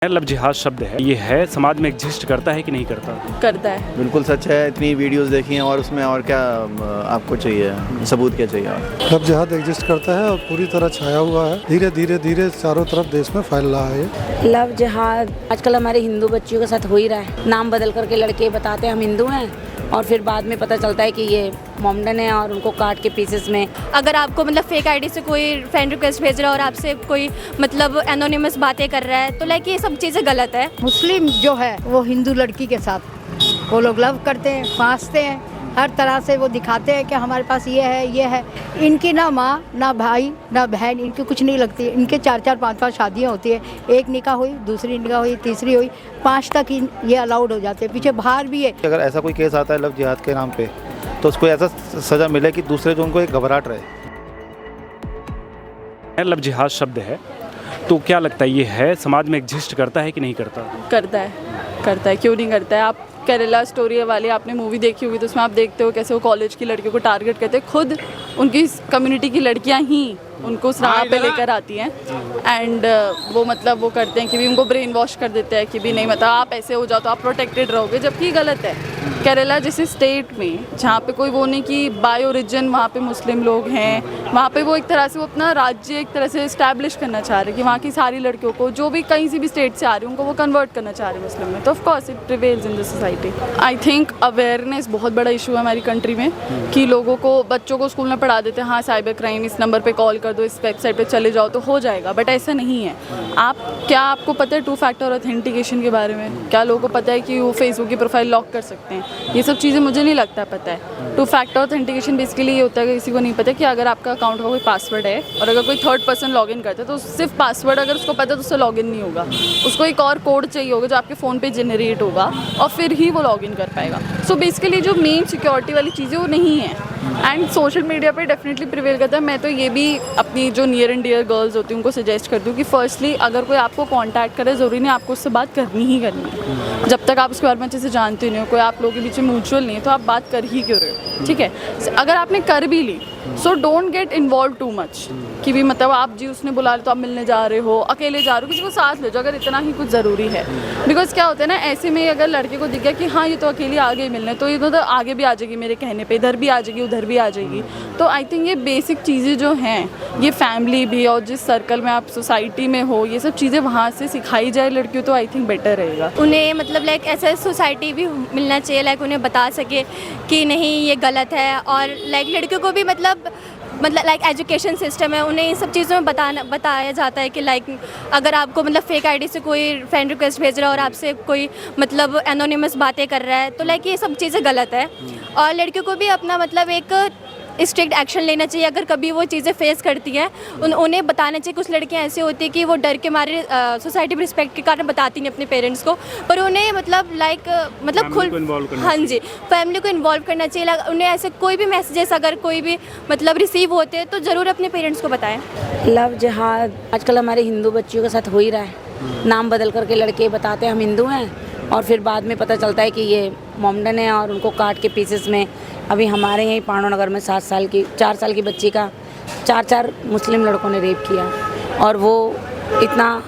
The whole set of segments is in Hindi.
लव जिहाद शब्द है, ये है समाज में एग्जिस्ट करता है कि नहीं करता? करता है। बिल्कुल सच है। इतनी वीडियोस देखी हैं और उसमें और क्या आपको चाहिए, सबूत क्या चाहिए और? लव जिहाद एग्जिस्ट करता है और पूरी तरह छाया हुआ है। धीरे धीरे धीरे चारों तरफ देश में फैल रहा है। लव जिहाद आजकल हमारे हिंदू बच्चियों के साथ हो ही रहा है। नाम बदल करके लड़के बताते हैं हम हिंदू हैं और फिर बाद में पता चलता है कि ये मोमडन है और उनको काट के पीसेस में। अगर आपको मतलब फेक आईडी से कोई फ्रेंड रिक्वेस्ट भेज रहा है और आपसे कोई मतलब एनोनिमस बातें कर रहा है तो लाइक ये सब चीज़ें गलत है। मुस्लिम जो है वो हिंदू लड़की के साथ वो लोग लव करते हैं, फांसते हैं, हर तरह से वो दिखाते हैं कि हमारे पास ये है। इनकी ना माँ ना भाई ना बहन, इनकी कुछ नहीं लगती। इनके 4-4 5-5 शादियाँ होती है। एक निकाह हुई, दूसरी निकाह हुई, तीसरी हुई, 5 तक ये अलाउड हो जाते हैं। पीछे बाहर भी है। अगर ऐसा कोई केस आता है लव जिहाद के नाम पे तो उसको ऐसा सज़ा मिले कि दूसरे जो उनको एक घबराहट रहे। लव जिहाद शब्द है, तो क्या लगता है ये है समाज में एग्जिस्ट करता है कि नहीं करता? करता है, क्यों नहीं करता है। आप केरला स्टोरी वाली आपने मूवी देखी होगी तो उसमें आप देखते हो कैसे वो कॉलेज की लड़कियों को टारगेट करते हैं। खुद उनकी कम्युनिटी की लड़कियां ही उनको उस राह पे लेकर आती हैं एंड वो मतलब वो करते हैं कि भी उनको ब्रेन वॉश कर देते हैं कि भी नहीं मतलब आप ऐसे हो जाओ तो आप प्रोटेक्टेड रहोगे, जबकि गलत है। केरला जैसे स्टेट में जहाँ पे कोई वो नहीं कि बाय ओरिजिन वहाँ पे मुस्लिम लोग हैं, वहाँ पे वो एक तरह से वो अपना राज्य एक तरह से इस्टेब्लिश करना चाह रहे हैं कि वहाँ की सारी लड़कियों को जो भी कहीं से भी स्टेट से आ रही हैं उनको वो कन्वर्ट करना चाह रहे हैं मुस्लिम में। तो of course it prevails in the society. I think awareness बहुत बड़ा इशू है हमारी कंट्री में कि लोगों को बच्चों को स्कूल में पढ़ा देते हैं हाँ साइबर क्राइम, इस नंबर पर कॉल कर दो, इस वेबसाइट पर चले जाओ तो हो जाएगा, बट ऐसा नहीं है। आपको पता है 2 फैक्टर ऑथेंटिकेशन के बारे में? क्या लोगों को पता है कि वो फेसबुक की प्रोफाइल लॉक कर सकते हैं? ये सब चीज़ें मुझे नहीं लगता पता है। 2 फैक्टर ऑथेंटिकेशन बेसिकली ये होता है कि किसी को नहीं पता कि अगर आपका अकाउंट का कोई पासवर्ड है और अगर कोई थर्ड पर्सन लॉगिन करता है तो सिर्फ पासवर्ड अगर उसको पता है तो उससे लॉगिन नहीं होगा, उसको एक और कोड चाहिए होगा जो आपके फ़ोन पे जनरेट होगा और फिर ही वो लॉगिन कर पाएगा। सो बेसिकली जो मेन सिक्योरिटी वाली चीज़ें वो नहीं है एंड सोशल मीडिया पे डेफिनेटली प्रिवेल करता है। मैं तो ये भी अपनी जो नियर एंड डियर गर्ल्स होती हैं उनको सजेस्ट करती हूँ कि फर्स्टली अगर कोई आपको कांटेक्ट करे ज़रूरी नहीं आपको उससे बात करनी ही करनी है। जब तक आप उसके बारे में अच्छे से जानते नहीं हो, कोई आप लोगों के बीच में म्यूचुअल नहीं है तो आप बात कर ही क्यों रहे हो, ठीक है। अगर आपने कर भी ली so don't get involve too much कि भी मतलब आप जी उसने बुला लिया तो आप मिलने जा रहे हो, अकेले जा रहे हो, किसी को साथ ले जाओ अगर इतना ही कुछ ज़रूरी है। बिकॉज क्या होता है ना, ऐसे में अगर लड़के को दिख गया कि हाँ ये तो अकेले आ गई मिलने तो ये तो आगे भी आ जाएगी मेरे कहने पे, इधर भी आ जाएगी उधर भी आ जाएगी। तो आई थिंक ये बेसिक चीज़ें जो हैं ये फैमिली भी और जिस सर्कल में आप सोसाइटी में हो ये सब चीज़ें वहाँ से सिखाई जाए लड़कियों तो आई थिंक बेटर रहेगा। उन्हें मतलब लाइक ऐसा सोसाइटी भी मिलना चाहिए लाइक उन्हें बता सके कि नहीं ये गलत है और लाइक लड़कियों को भी मतलब लाइक एजुकेशन सिस्टम है उन्हें इन सब चीज़ों में बताया जाता है कि लाइक अगर आपको मतलब फेक आईडी से कोई फ्रेंड रिक्वेस्ट भेज रहा है और आपसे कोई मतलब एनोनिमस बातें कर रहा है तो लाइक ये सब चीज़ें गलत है। और लड़कियों को भी अपना मतलब एक स्ट्रिक्ट एक्शन लेना चाहिए अगर कभी वो चीज़ें फेस करती हैं। उन्हें बताना चाहिए। कुछ लड़कियां ऐसी होती हैं कि वो डर के मारे सोसाइटी में रिस्पेक्ट के कारण बताती नहीं अपने पेरेंट्स को, पर उन्हें मतलब लाइक मतलब खुद हाँ जी फैमिली को इन्वॉल्व करना चाहिए। उन्हें ऐसे कोई भी मैसेजेस अगर कोई भी मतलब रिसीव होते हैं तो ज़रूर अपने पेरेंट्स को बताएं। लव जिहाद आजकल हमारे हिंदू बच्चियों के साथ हो ही रहा है। नाम बदल करके लड़के बताते हैं हम हिंदू हैं और फिर बाद में पता चलता है कि ये मोमडन है और उनको काट के पीसेस में। अभी हमारे यहीं पांडव नगर में 4 साल की बच्ची का 4 मुस्लिम लड़कों ने रेप किया और वो इतना,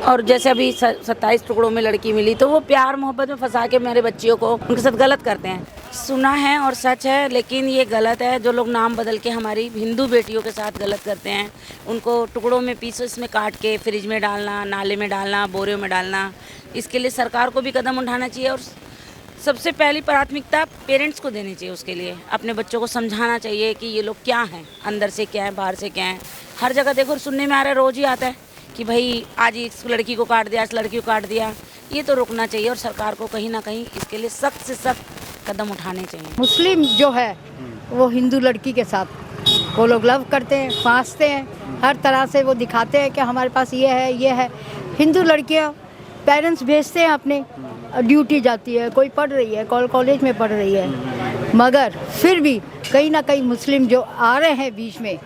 और जैसे अभी 27 टुकड़ों में लड़की मिली तो वो प्यार मोहब्बत में फंसा के मेरे बच्चियों को उनके साथ गलत करते हैं। सुना है और सच है, लेकिन ये गलत है। जो लोग नाम बदल के हमारी हिंदू बेटियों के साथ गलत करते हैं उनको टुकड़ों में पीसेस में काट के फ्रिज में डालना, नाले में डालना, बोरियों में डालना, इसके लिए सरकार को भी कदम उठाना चाहिए और सबसे पहली प्राथमिकता पेरेंट्स को देनी चाहिए। उसके लिए अपने बच्चों को समझाना चाहिए कि ये लोग क्या हैं, अंदर से क्या है बाहर से क्या है। हर जगह देखो सुनने में आ रहा है, रोज़ ही आता है कि भाई आज इस लड़की को काट दिया, इस लड़की को काट दिया। ये तो रुकना चाहिए और सरकार को कहीं ना कहीं इसके लिए सख्त से सख्त कदम उठाने चाहिए। मुस्लिम जो है वो हिंदू लड़की के साथ वो लोग लव करते हैं, फांसते हैं, हर तरह से वो दिखाते हैं कि हमारे पास ये है। हिंदू लड़कियाँ पेरेंट्स भेजते हैं अपने, ड्यूटी जाती है, कोई पढ़ रही है, कॉलेज में पढ़ रही है, मगर फिर भी कहीं ना कहीं मुस्लिम जो आ रहे हैं बीच में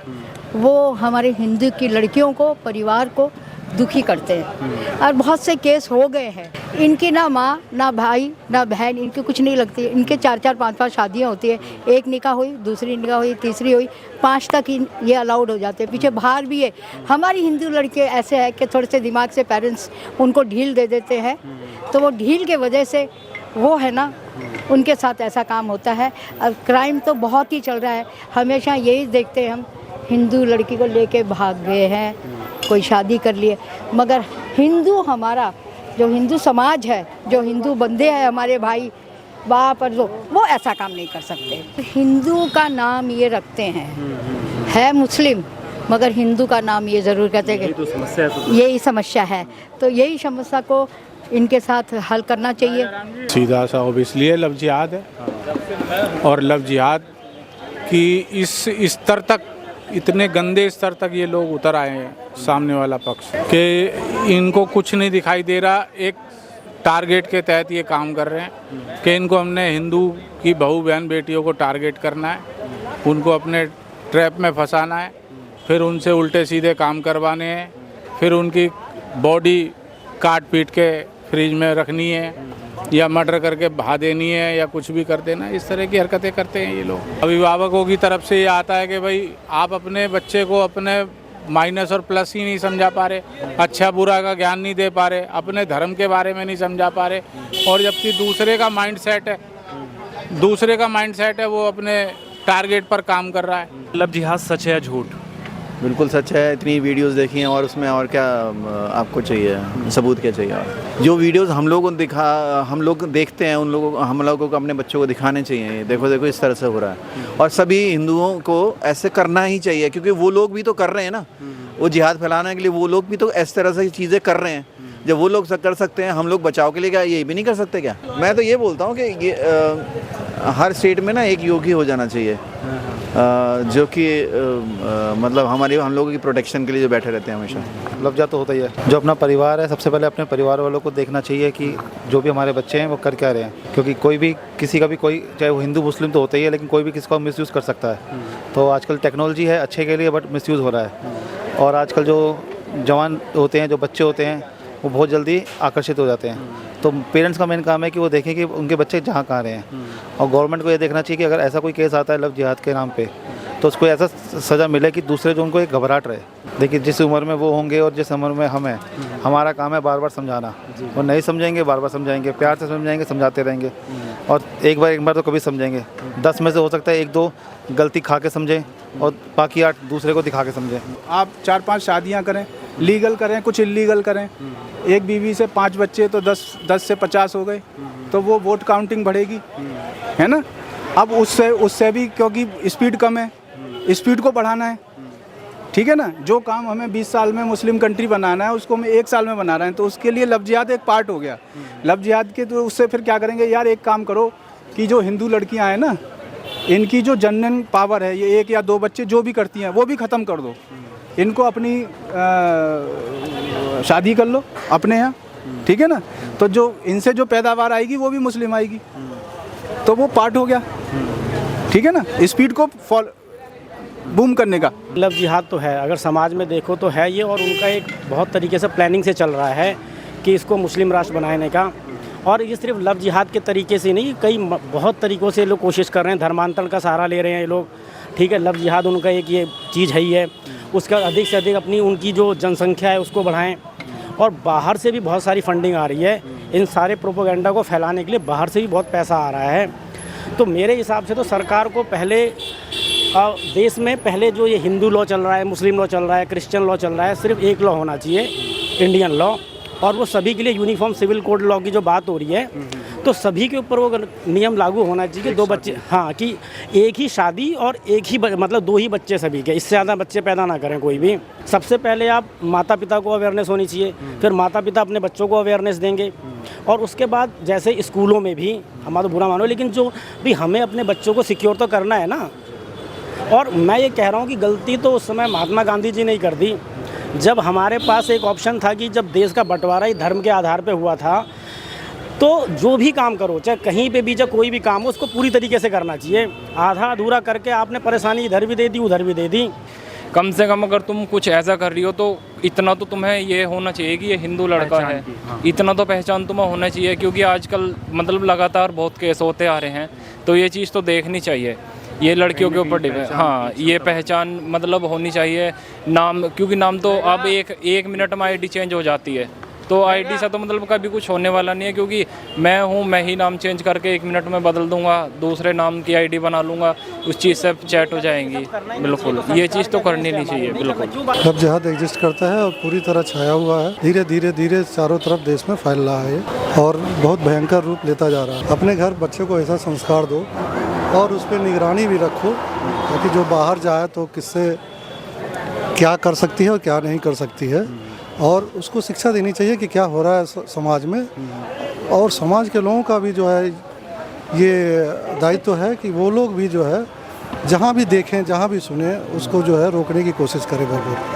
वो हमारे हिंदू की लड़कियों को, परिवार को दुखी करते हैं और बहुत से केस हो गए हैं। इनकी ना माँ ना भाई ना बहन इनकी कुछ नहीं लगती है। इनके 4-4 5-5 शादियाँ होती है, एक निकाह हुई, दूसरी निकाह हुई, तीसरी हुई, 5 तक ये अलाउड हो जाते हैं। पीछे बाहर भी है। हमारी हिंदू लड़के ऐसे है कि थोड़े से दिमाग से पेरेंट्स उनको ढील दे देते हैं, तो वो ढील के वजह से वो है ना उनके साथ ऐसा काम होता है। और क्राइम तो बहुत ही चल रहा है। हमेशा यही देखते हैं हम, हिंदू लड़की को लेके भाग गए हैं, कोई शादी कर लिए, मगर हिंदू हमारा जो हिंदू समाज है, जो हिंदू बंदे हैं हमारे भाई वहाँ पर वो ऐसा काम नहीं कर सकते। हिंदू का नाम ये रखते हैं, है मुस्लिम मगर हिंदू का नाम ये ज़रूर कहते हैं कि यही समस्या है। तो यही समस्या को इनके साथ हल करना चाहिए। सीधा सा ऑब्वियसली लव जिहाद है, और लव जिहाद की इस स्तर तक, इतने गंदे स्तर तक ये लोग उतर आए हैं सामने वाला पक्ष कि इनको कुछ नहीं दिखाई दे रहा। एक टारगेट के तहत ये काम कर रहे हैं कि इनको हमने हिंदू की बहू बहन बेटियों को टारगेट करना है, उनको अपने ट्रैप में फंसाना है, फिर उनसे उल्टे सीधे काम करवाने हैं, फिर उनकी बॉडी काट पीट के फ्रिज में रखनी है या मर्डर करके बहा देनी है या कुछ भी कर देना। इस तरह की हरकतें करते हैं ये लोग। अभिभावकों की तरफ से ये आता है कि भाई आप अपने बच्चे को अपने माइनस और प्लस ही नहीं समझा पा रहे, अच्छा बुरा का ज्ञान नहीं दे पा रहे, अपने धर्म के बारे में नहीं समझा पा रहे, और जबकि दूसरे का माइंडसेट है वो अपने टारगेट पर काम कर रहा है। लव जिहाद सच है या झूठ? बिल्कुल सच है। इतनी वीडियोस देखी हैं और उसमें और क्या आपको चाहिए, सबूत क्या चाहिए? और जो वीडियोस हम लोग देखते हैं उन लोगों को, हम लोगों को अपने बच्चों को दिखाने चाहिए। देखो देखो इस तरह से हो रहा है, और सभी हिंदुओं को ऐसे करना ही चाहिए, क्योंकि वो लोग भी तो कर रहे हैं ना, वो जिहाद फैलाने के लिए वो लोग भी तो इस तरह से चीज़ें कर रहे हैं। जब वो लोग कर सकते हैं, हम लोग बचाव के लिए क्या ये भी नहीं कर सकते क्या? मैं तो ये बोलता हूँ कि ये हर स्टेट में ना एक योगी हो जाना चाहिए, जो कि मतलब हम लोगों की प्रोटेक्शन के लिए जो बैठे रहते हैं हमेशा। लव जिहाद तो होता ही है। जो अपना परिवार है, सबसे पहले अपने परिवार वालों को देखना चाहिए कि जो भी हमारे बच्चे हैं वो कर क्या रहे हैं, क्योंकि कोई भी किसी का भी कोई, चाहे वो हिंदू मुस्लिम तो होता ही है, लेकिन कोई भी किसी को मिसयूज़ कर सकता है। तो आजकल टेक्नोलॉजी है अच्छे के लिए, बट मिसयूज़ हो रहा है। और आजकल जो जवान होते हैं, जो बच्चे होते हैं, वो बहुत जल्दी आकर्षित हो जाते हैं। तो पेरेंट्स का मेन काम है कि वो देखें कि उनके बच्चे जहाँ कहाँ रहे हैं, और गवर्नमेंट को ये देखना चाहिए कि अगर ऐसा कोई केस आता है लव जिहाद के नाम पे, तो उसको ऐसा सज़ा मिले कि दूसरे जो उनको एक घबराहट रहे। देखिए जिस उम्र में वो होंगे और जिस उम्र में हम हैं, हमारा काम है बार बार समझाना। वो नहीं समझेंगे, बार बार समझाएंगे, प्यार से समझाएंगे, समझाते रहेंगे, और एक बार तो कभी समझेंगे। 10 में से हो सकता है 1-2 गलती खा के समझें और बाकी 8 दूसरे को दिखा के समझें। आप 4-5 शादियाँ करें, लीगल करें, कुछ इलीगल करें। एक बीवी से 5 बच्चे तो 10 से 50 हो गए, तो वो वोट काउंटिंग बढ़ेगी, है ना? अब उससे भी, क्योंकि स्पीड कम है, स्पीड को बढ़ाना है, ठीक है ना? जो काम हमें 20 साल में मुस्लिम कंट्री बनाना है, उसको हम 1 साल में बना रहे हैं, तो उसके लिए लव जिहाद एक पार्ट हो गया। लव जिहाद के तो उससे फिर क्या करेंगे यार, एक काम करो कि जो हिंदू लड़कियां हैं ना, इनकी जो जनन पावर है, ये 1 या 2 बच्चे जो भी करती हैं वो भी ख़त्म कर दो। इनको अपनी शादी कर लो अपने यहाँ, ठीक है ना? तो जो इनसे जो पैदावार आएगी वो भी मुस्लिम आएगी, तो वो पार्ट हो गया, ठीक है ना? स्पीड को बूम करने का। लव जिहाद तो है, अगर समाज में देखो तो है ये, और उनका एक बहुत तरीके से प्लानिंग से चल रहा है कि इसको मुस्लिम राष्ट्र बनाने का। और ये सिर्फ लव जिहाद के तरीके से नहीं, कई बहुत तरीक़ों से लोग कोशिश कर रहे हैं, धर्मांतरण का सहारा ले रहे हैं ये लोग, ठीक है? लव जिहाद उनका एक ये चीज़ है ही है। उसका अधिक से अधिक अपनी उनकी जो जनसंख्या है उसको बढ़ाएं, और बाहर से भी बहुत सारी फंडिंग आ रही है इन सारे प्रोपोगेंडा को फैलाने के लिए, बाहर से भी बहुत पैसा आ रहा है। तो मेरे हिसाब से तो सरकार को पहले देश में पहले जो ये हिंदू लॉ चल रहा है, मुस्लिम लॉ चल रहा है, क्रिश्चियन लॉ चल रहा है, सिर्फ एक लॉ होना चाहिए, इंडियन लॉ, और वो सभी के लिए यूनिफॉर्म सिविल कोड लॉ की जो बात हो रही है, तो सभी के ऊपर वो नियम लागू होना चाहिए कि 2 बच्चे, हाँ, कि एक ही शादी और एक ही मतलब 2 ही बच्चे सभी के, इससे ज़्यादा बच्चे पैदा ना करें कोई भी। सबसे पहले आप माता पिता को अवेयरनेस होनी चाहिए, फिर माता पिता अपने बच्चों को अवेयरनेस देंगे, और उसके बाद जैसे स्कूलों में भी, हमारा तो बुरा मानो, लेकिन जो भी हमें अपने बच्चों को सिक्योर तो करना है ना। और मैं ये कह रहा हूँ कि गलती तो उस समय महात्मा गांधी जी ने कर दी, जब हमारे पास एक ऑप्शन था कि जब देश का बंटवारा ही धर्म के आधार पे हुआ था, तो जो भी काम करो, चाहे कहीं पे भी, चाहे कोई भी काम हो, उसको पूरी तरीके से करना चाहिए। आधा अधूरा करके आपने परेशानी इधर भी दे दी, उधर भी दे दी। कम से कम अगर तुम कुछ ऐसा कर रही हो तो इतना तो तुम्हें ये होना चाहिए कि ये हिंदू लड़का है, इतना तो पहचान तुम्हें होना चाहिए, क्योंकि आजकल मतलब लगातार बहुत केस होते आ रहे हैं, तो ये चीज़ तो देखनी चाहिए। ये लड़कियों के ऊपर डिपेंड, हाँ ये पहचान मतलब होनी चाहिए। नाम, क्योंकि नाम तो अब एक मिनट में आईडी चेंज हो जाती है, तो आईडी से तो मतलब कभी कुछ होने वाला नहीं है, क्योंकि मैं हूँ, मैं ही नाम चेंज करके 1 मिनट में बदल दूंगा, दूसरे नाम की आईडी बना लूँगा, उस चीज़ से चैट हो जाएंगी। बिल्कुल ये चीज़ तो करनी नहीं चाहिए। बिल्कुल लव जिहाद एग्जिस्ट करता है और पूरी तरह छाया हुआ है, धीरे धीरे धीरे चारों तरफ देश में फैल रहा है और बहुत भयंकर रूप लेता जा रहा है। अपने घर बच्चे को ऐसा संस्कार दो और उस पर निगरानी भी रखो, ताकि जो बाहर जाए तो किससे क्या कर सकती है और क्या नहीं कर सकती है, और उसको शिक्षा देनी चाहिए कि क्या हो रहा है समाज में। और समाज के लोगों का भी जो है ये दायित्व है कि वो लोग भी जो है जहाँ भी देखें, जहाँ भी सुने, उसको जो है रोकने की कोशिश करें भरपूर।